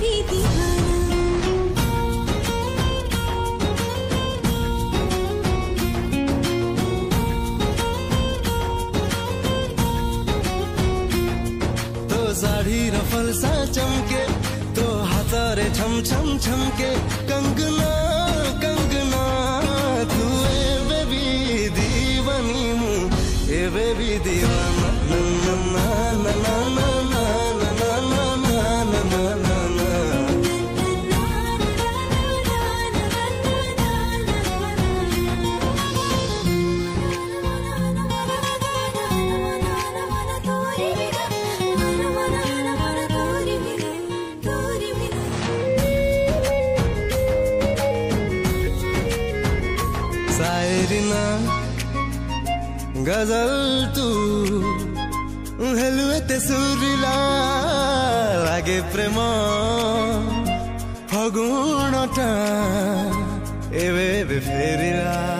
भी दीवाना। तो साड़ी रफल सा चमके, तो हाथारे छम छम छमके, कंगना कंगना तू ए बेबी दीवानी मु ए बेबी दीवाना ना ना ना ना ना ना ना ना ना ना ना ना। शायरी ना गजल तू हेलुएते सुरिला लागे प्रेम फगुणटा एबे फेरिला।